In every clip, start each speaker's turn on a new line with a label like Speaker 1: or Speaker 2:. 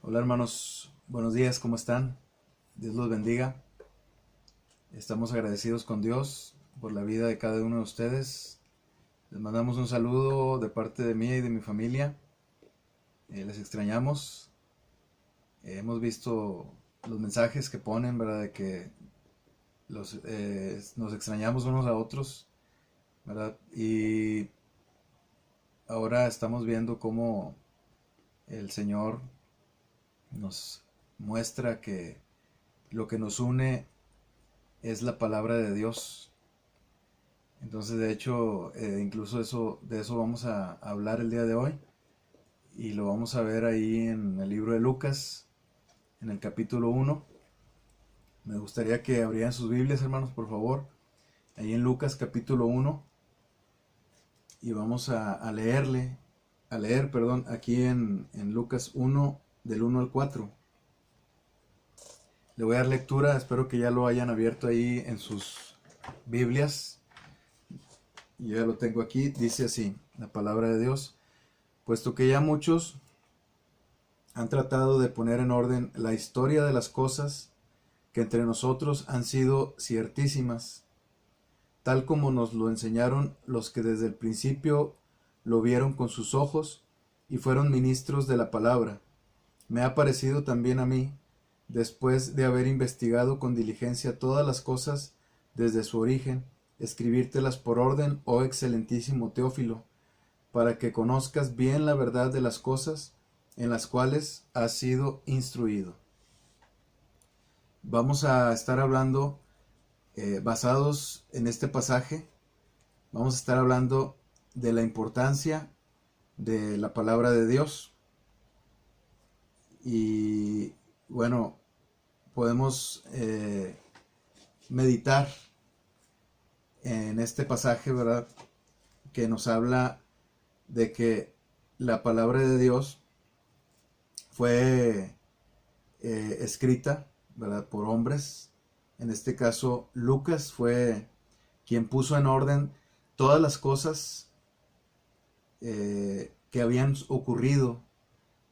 Speaker 1: Hola hermanos, buenos días, ¿cómo están? Dios los bendiga. Estamos agradecidos con Dios por la vida de cada uno de ustedes. Les mandamos un saludo de parte de mí y de mi familia. Les extrañamos. Hemos visto los mensajes que ponen, ¿verdad? De que nos extrañamos unos a otros, ¿verdad? Y ahora estamos viendo cómo el Señor nos muestra que lo que nos une es la palabra de Dios. Entonces, de hecho, incluso de eso vamos a hablar el día de hoy y lo vamos a ver ahí en el libro de Lucas, en el capítulo 1. Me gustaría que abrieran sus Biblias, hermanos, por favor, ahí en Lucas capítulo 1 y vamos a leer, perdón, aquí en Lucas 1 del 1 al 4. Le voy a dar lectura, espero que ya lo hayan abierto ahí en sus Biblias. Yo ya lo tengo aquí, dice así, la palabra de Dios. Puesto que ya muchos han tratado de poner en orden la historia de las cosas que entre nosotros han sido ciertísimas, tal como nos lo enseñaron los que desde el principio lo vieron con sus ojos y fueron ministros de la palabra. Me ha parecido también a mí, después de haber investigado con diligencia todas las cosas desde su origen, escribírtelas por orden, oh excelentísimo Teófilo, para que conozcas bien la verdad de las cosas en las cuales has sido instruido. Vamos a estar hablando, basados en este pasaje, vamos a estar hablando de la importancia de la palabra de Dios. Y bueno, podemos meditar en este pasaje, ¿verdad? Que nos habla de que la palabra de Dios fue escrita, ¿verdad? Por hombres. En este caso, Lucas fue quien puso en orden todas las cosas que habían ocurrido,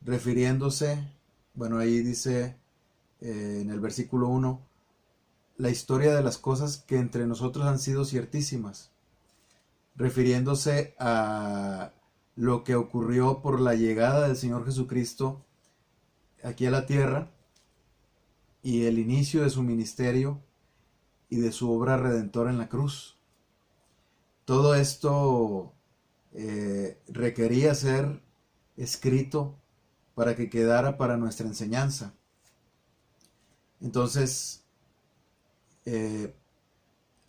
Speaker 1: refiriéndose, bueno, ahí dice en el versículo 1, la historia de las cosas que entre nosotros han sido ciertísimas, refiriéndose a lo que ocurrió por la llegada del Señor Jesucristo aquí a la tierra y el inicio de su ministerio y de su obra redentora en la cruz. Todo esto requería ser escrito para que quedara para nuestra enseñanza. Entonces, eh,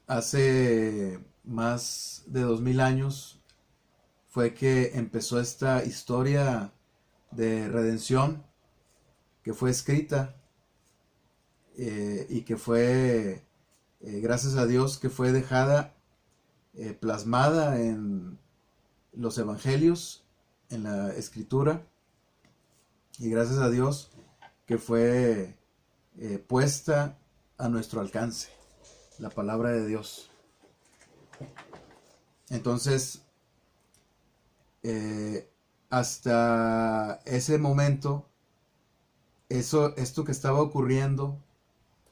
Speaker 1: hace más de 2000 años fue que empezó esta historia de redención que fue escrita y que fue, gracias a Dios, que fue dejada plasmada en los evangelios, en la escritura, y gracias a Dios que fue puesta a nuestro alcance, la palabra de Dios. Entonces, hasta ese momento, esto que estaba ocurriendo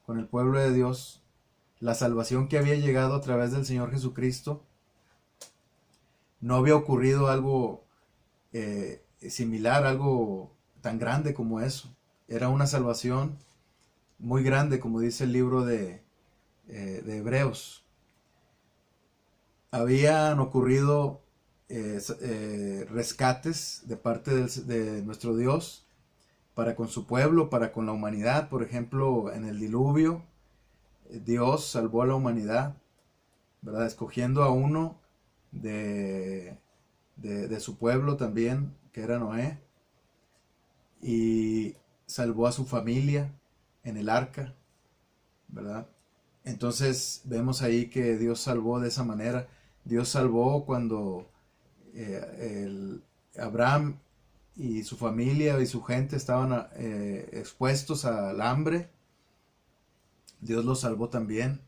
Speaker 1: con el pueblo de Dios, la salvación que había llegado a través del Señor Jesucristo, no había ocurrido algo similar, algo tan grande como eso. Era una salvación muy grande, como dice el libro de Hebreos. Habían ocurrido rescates de parte de nuestro Dios para con su pueblo, para con la humanidad. Por ejemplo, en el diluvio, Dios salvó a la humanidad, ¿verdad? Escogiendo a uno de su pueblo también, que era Noé, y salvó a su familia en el arca, ¿verdad? Entonces vemos ahí que Dios salvó de esa manera. Dios salvó cuando Abraham y su familia y su gente estaban expuestos al hambre. Dios los salvó también.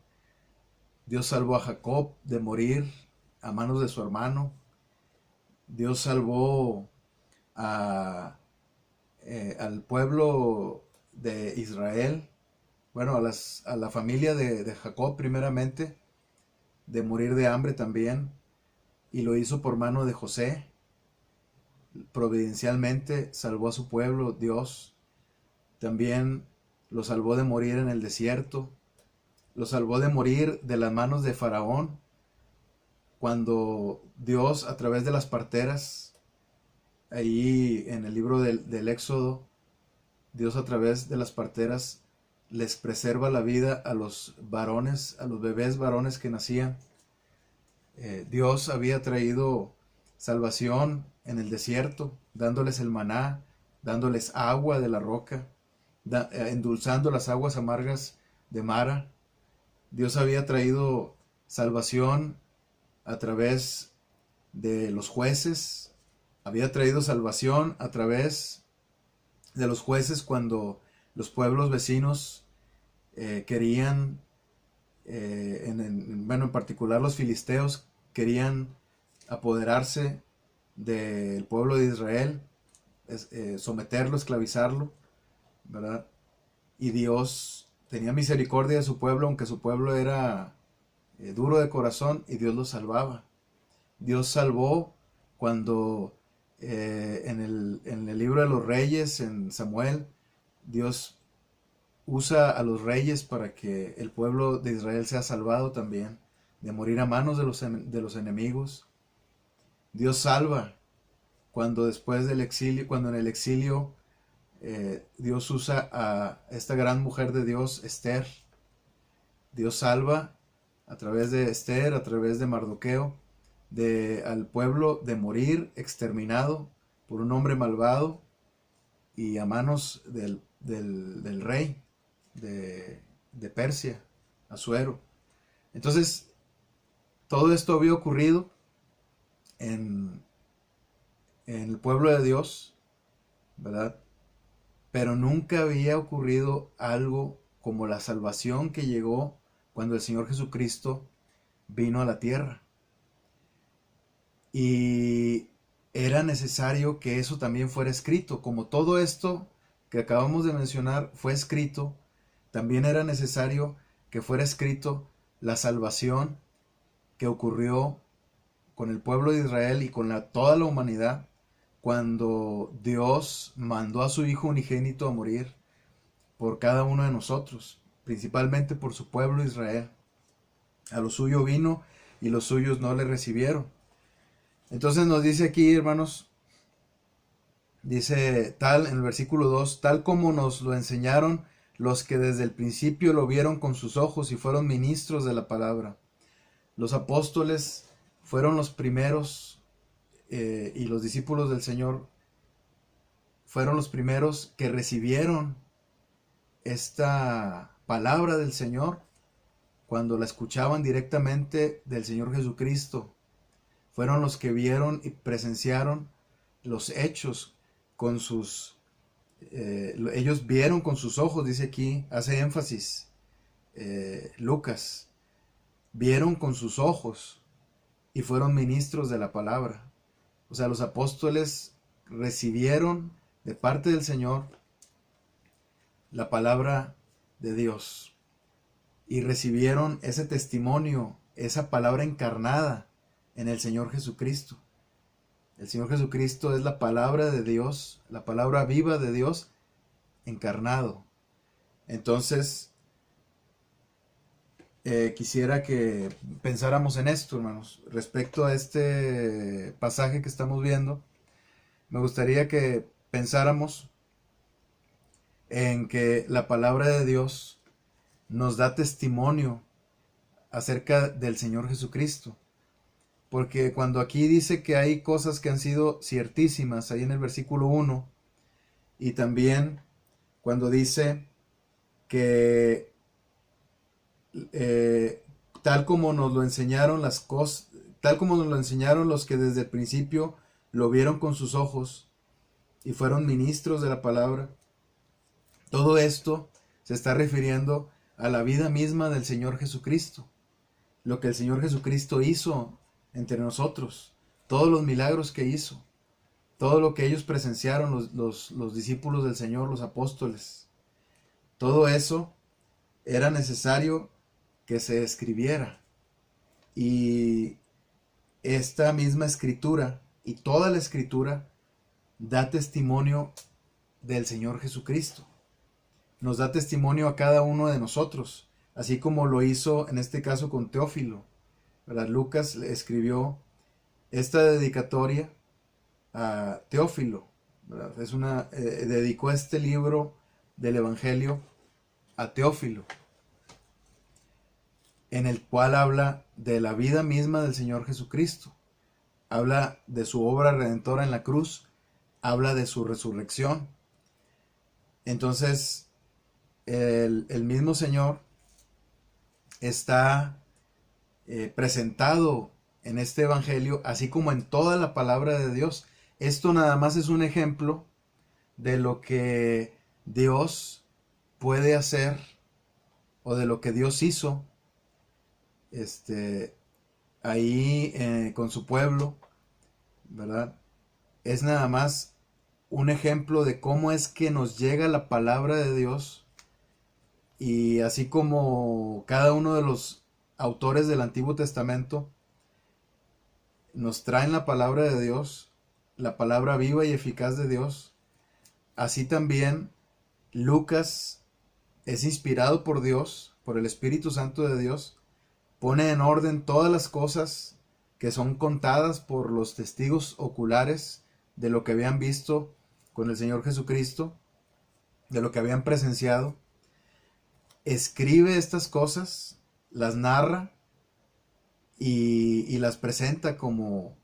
Speaker 1: Dios salvó a Jacob de morir a manos de su hermano. Dios salvó a al pueblo de Israel, bueno, a la familia de Jacob primeramente, de morir de hambre también, y lo hizo por mano de José. Providencialmente salvó a su pueblo, Dios. También lo salvó de morir en el desierto, lo salvó de morir de las manos de Faraón, cuando Dios a través de las parteras, ahí en el libro del Éxodo, Dios a través de las parteras les preserva la vida a los varones, a los bebés varones que nacían. Dios había traído salvación en el desierto, dándoles el maná, dándoles agua de la roca, endulzando las aguas amargas de Mara. Dios había traído salvación a través de los jueces, había traído salvación a través de los jueces cuando los pueblos vecinos querían, en particular los filisteos, querían apoderarse del pueblo de Israel, someterlo, esclavizarlo, ¿verdad? Y Dios tenía misericordia de su pueblo, aunque su pueblo era duro de corazón, y Dios lo salvaba. Dios salvó cuando en el libro de los reyes, en Samuel, Dios usa a los reyes para que el pueblo de Israel sea salvado también, de morir a manos de los enemigos. Dios salva cuando después del exilio, cuando en el exilio Dios usa a esta gran mujer de Dios, Esther. Dios salva a través de Esther, a través de Mardoqueo, al pueblo de morir exterminado por un hombre malvado y a manos del rey de Persia, Asuero. Entonces, todo esto había ocurrido en el pueblo de Dios, ¿verdad? Pero nunca había ocurrido algo como la salvación que llegó cuando el Señor Jesucristo vino a la tierra. Y era necesario que eso también fuera escrito. Como todo esto que acabamos de mencionar fue escrito, también era necesario que fuera escrito la salvación que ocurrió con el pueblo de Israel y con toda la humanidad cuando Dios mandó a su Hijo unigénito a morir por cada uno de nosotros, principalmente por su pueblo Israel. A lo suyo vino y los suyos no le recibieron. Entonces nos dice aquí, hermanos, dice tal en el versículo 2, tal como nos lo enseñaron los que desde el principio lo vieron con sus ojos y fueron ministros de la palabra. Los apóstoles fueron los primeros y los discípulos del Señor fueron los primeros que recibieron esta palabra del Señor cuando la escuchaban directamente del Señor Jesucristo. Fueron los que vieron y presenciaron los hechos con sus... ellos vieron con sus ojos, dice aquí, hace énfasis Lucas. Vieron con sus ojos y fueron ministros de la palabra. O sea, los apóstoles recibieron de parte del Señor la palabra de Dios y recibieron ese testimonio, esa palabra encarnada en el Señor Jesucristo. El Señor Jesucristo es la palabra de Dios, la palabra viva de Dios encarnado. Entonces, quisiera que pensáramos en esto, hermanos, respecto a este pasaje que estamos viendo. Me gustaría que pensáramos en que la palabra de Dios nos da testimonio acerca del Señor Jesucristo. Porque cuando aquí dice que hay cosas que han sido ciertísimas, ahí en el versículo 1, y también cuando dice que tal como nos lo enseñaron las cosas, tal como nos lo enseñaron los que desde el principio lo vieron con sus ojos y fueron ministros de la palabra. Todo esto se está refiriendo a la vida misma del Señor Jesucristo, lo que el Señor Jesucristo hizo entre nosotros, todos los milagros que hizo. todo lo que ellos presenciaron, los discípulos del Señor, los apóstoles, todo eso era necesario que se escribiera. Y esta misma escritura y toda la escritura da testimonio del Señor Jesucristo. Nos da testimonio a cada uno de nosotros, así como lo hizo en este caso con Teófilo, ¿verdad? Lucas le escribió esta dedicatoria a Teófilo, ¿verdad? Dedicó este libro del Evangelio a Teófilo, en el cual habla de la vida misma del Señor Jesucristo, habla de su obra redentora en la cruz, habla de su resurrección. Entonces, el mismo Señor está presentado en este Evangelio, así como en toda la palabra de Dios. Esto nada más es un ejemplo de lo que Dios puede hacer, o de lo que Dios hizo ahí con su pueblo, ¿verdad? Es nada más un ejemplo de cómo es que nos llega la palabra de Dios, y así como cada uno de los autores del Antiguo Testamento nos traen la palabra de Dios, la palabra viva y eficaz de Dios, así también Lucas es inspirado por Dios, por el Espíritu Santo de Dios, pone en orden todas las cosas que son contadas por los testigos oculares de lo que habían visto con el Señor Jesucristo, de lo que habían presenciado. Escribe estas cosas, las narra y las presenta como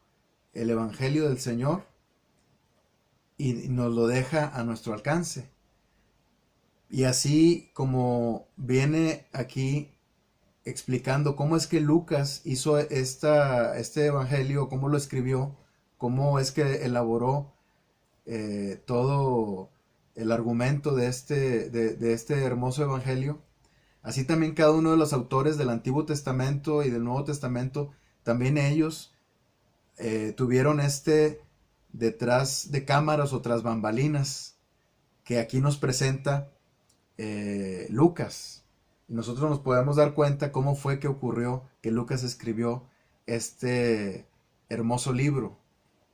Speaker 1: el Evangelio del Señor, y nos lo deja a nuestro alcance. Y así como viene aquí explicando cómo es que Lucas hizo este Evangelio, cómo lo escribió, cómo es que elaboró todo el argumento de este hermoso Evangelio. Así también cada uno de los autores del Antiguo Testamento y del Nuevo Testamento, también ellos tuvieron detrás de cámaras o tras bambalinas que aquí nos presenta Lucas. Y nosotros nos podemos dar cuenta cómo fue que ocurrió que Lucas escribió este hermoso libro,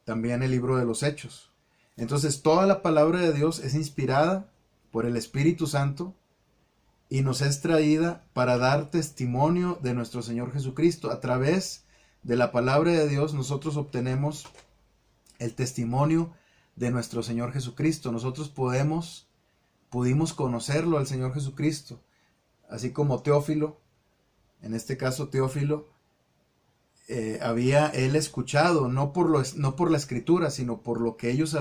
Speaker 1: también el libro de los Hechos. Entonces, toda la palabra de Dios es inspirada por el Espíritu Santo y nos es traída para dar testimonio de nuestro Señor Jesucristo. A través de la palabra de Dios nosotros obtenemos el testimonio de nuestro Señor Jesucristo. Nosotros pudimos conocerlo al Señor Jesucristo, así como Teófilo, en este caso Teófilo, había él escuchado, no por la escritura, sino por lo que ellos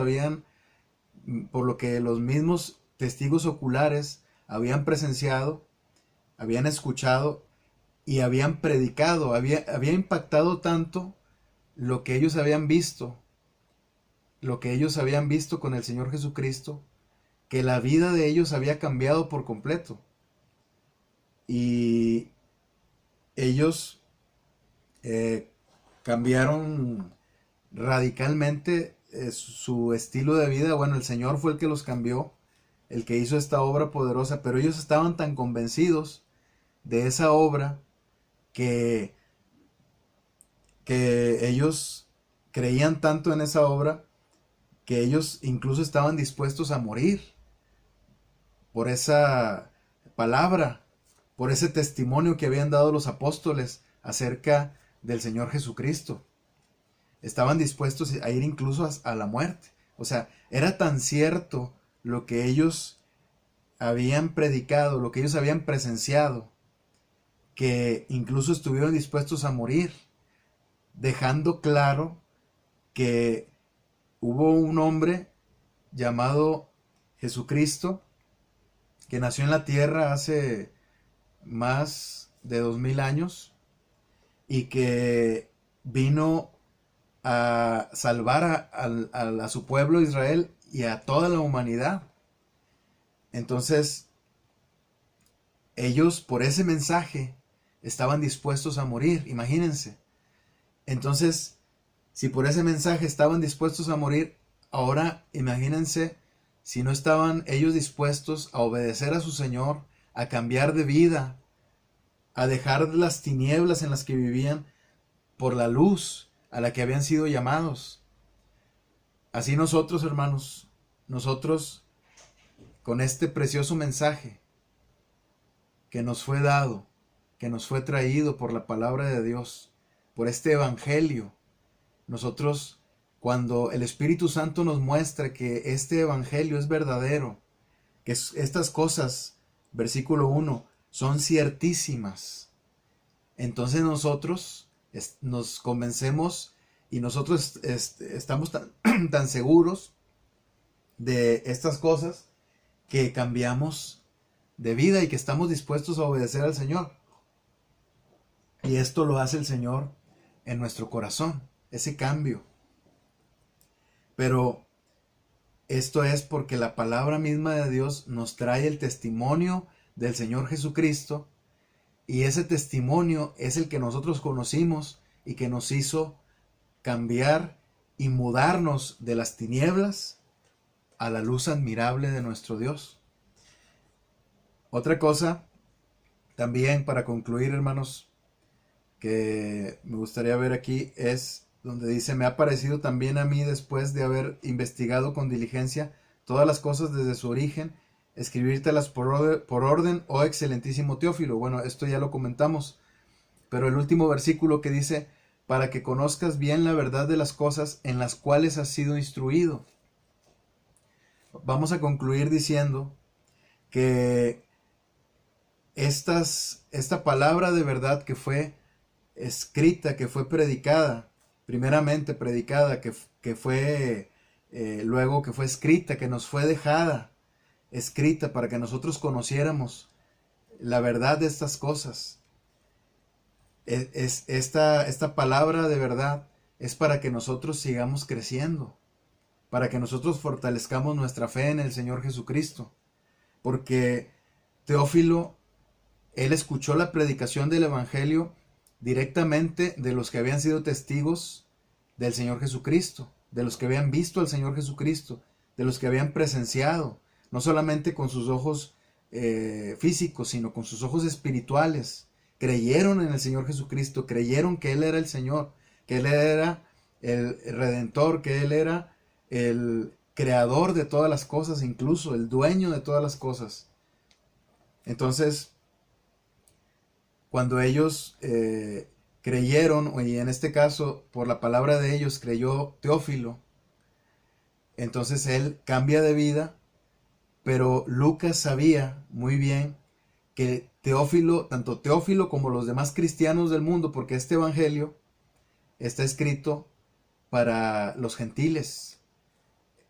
Speaker 1: por lo que los mismos testigos oculares habían presenciado, habían escuchado y habían predicado. Había impactado tanto lo que ellos habían visto, con el Señor Jesucristo, que la vida de ellos había cambiado por completo. Y ellos cambiaron radicalmente su estilo de vida. Bueno, el Señor fue el que los cambió, el que hizo esta obra poderosa, pero ellos estaban tan convencidos de esa obra que ellos creían tanto en esa obra que ellos incluso estaban dispuestos a morir por esa palabra, por ese testimonio que habían dado los apóstoles acerca del Señor Jesucristo. Estaban dispuestos a ir incluso a la muerte. O sea, era tan cierto lo que ellos habían predicado, lo que ellos habían presenciado, que incluso estuvieron dispuestos a morir, dejando claro que hubo un hombre llamado Jesucristo, que nació en la tierra hace más de 2000 años y que vino a salvar a su pueblo Israel y a toda la humanidad. Entonces, ellos por ese mensaje estaban dispuestos a morir, imagínense. Entonces, si por ese mensaje estaban dispuestos a morir, ahora imagínense si no estaban ellos dispuestos a obedecer a su Señor, a cambiar de vida, a dejar las tinieblas en las que vivían por la luz a la que habían sido llamados. Así nosotros, hermanos, nosotros con este precioso mensaje que nos fue dado, que nos fue traído por la palabra de Dios, por este evangelio, nosotros, cuando el Espíritu Santo nos muestra que este evangelio es verdadero, que estas cosas, versículo 1, son ciertísimas, entonces nosotros nos convencemos y nosotros estamos tan seguros de estas cosas que cambiamos de vida y que estamos dispuestos a obedecer al Señor. Y esto lo hace el Señor en nuestro corazón, ese cambio. Pero esto es porque la palabra misma de Dios nos trae el testimonio del Señor Jesucristo, y ese testimonio es el que nosotros conocimos y que nos hizo cambiar y mudarnos de las tinieblas a la luz admirable de nuestro Dios. Otra cosa, también para concluir, hermanos, que me gustaría ver aquí es donde dice: me ha parecido también a mí, después de haber investigado con diligencia todas las cosas desde su origen, escribírtelas por orden, oh excelentísimo Teófilo. Bueno, esto ya lo comentamos, pero el último versículo que dice: para que conozcas bien la verdad de las cosas en las cuales has sido instruido. Vamos a concluir diciendo que esta palabra de verdad que fue escrita, que fue predicada, primeramente predicada, que fue luego que fue escrita, que nos fue dejada, escrita para que nosotros conociéramos la verdad de estas cosas. Esta palabra de verdad es para que nosotros sigamos creciendo, para que nosotros fortalezcamos nuestra fe en el Señor Jesucristo, porque Teófilo, él escuchó la predicación del Evangelio directamente de los que habían sido testigos del Señor Jesucristo, de los que habían visto al Señor Jesucristo, de los que habían presenciado, no solamente con sus ojos físicos, sino con sus ojos espirituales. Creyeron en el Señor Jesucristo, creyeron que Él era el Señor, que Él era el Redentor, que Él era el creador de todas las cosas, incluso el dueño de todas las cosas. Entonces, cuando ellos creyeron, y en este caso por la palabra de ellos creyó Teófilo, entonces él cambia de vida, pero Lucas sabía muy bien que Teófilo, tanto Teófilo como los demás cristianos del mundo, porque este evangelio está escrito para los gentiles,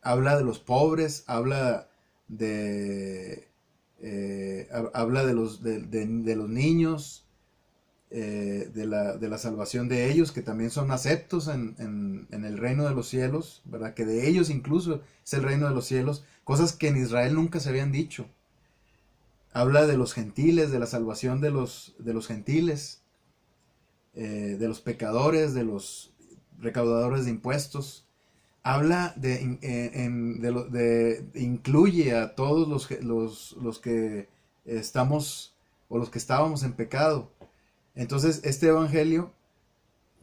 Speaker 1: habla de los pobres, habla de los niños, de la salvación de ellos, que también son aceptos en el reino de los cielos, ¿verdad? Que de ellos incluso es el reino de los cielos, cosas que en Israel nunca se habían dicho. Habla de los gentiles, de la salvación de los gentiles, de los pecadores, de los recaudadores de impuestos. Habla incluye a todos los que estamos, o los que estábamos en pecado. Entonces, este evangelio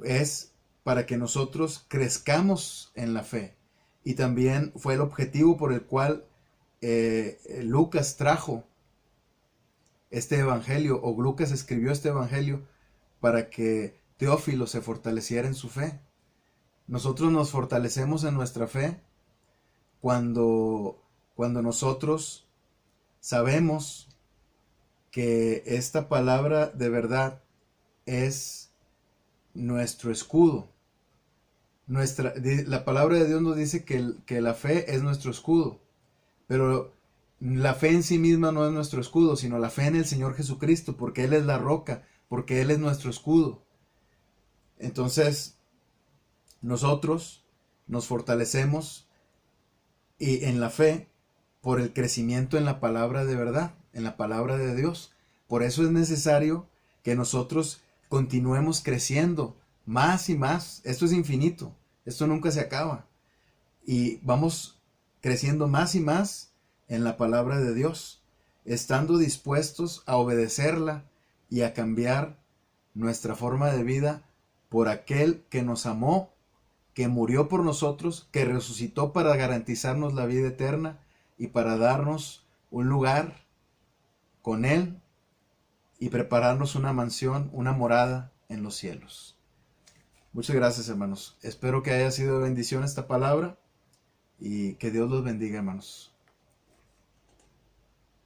Speaker 1: es para que nosotros crezcamos en la fe, y también fue el objetivo por el cual Lucas trajo este evangelio, o Lucas escribió este evangelio, para que Teófilo se fortaleciera en su fe. Nosotros nos fortalecemos en nuestra fe cuando nosotros sabemos que esta palabra de verdad es nuestro escudo. La palabra de Dios nos dice que la fe es nuestro escudo, pero la fe en sí misma no es nuestro escudo, sino la fe en el Señor Jesucristo, porque Él es la roca, porque Él es nuestro escudo. Entonces, nosotros nos fortalecemos en la fe por el crecimiento en la palabra de verdad, en la palabra de Dios. Por eso es necesario que nosotros continuemos creciendo más y más. Esto es infinito, esto nunca se acaba. y vamos creciendo más y más en la palabra de Dios, estando dispuestos a obedecerla y a cambiar nuestra forma de vida por aquel que nos amó, que murió por nosotros, que resucitó para garantizarnos la vida eterna y para darnos un lugar con Él y prepararnos una mansión, una morada en los cielos. Muchas gracias, hermanos. Espero que haya sido de bendición esta palabra y que Dios los bendiga, hermanos.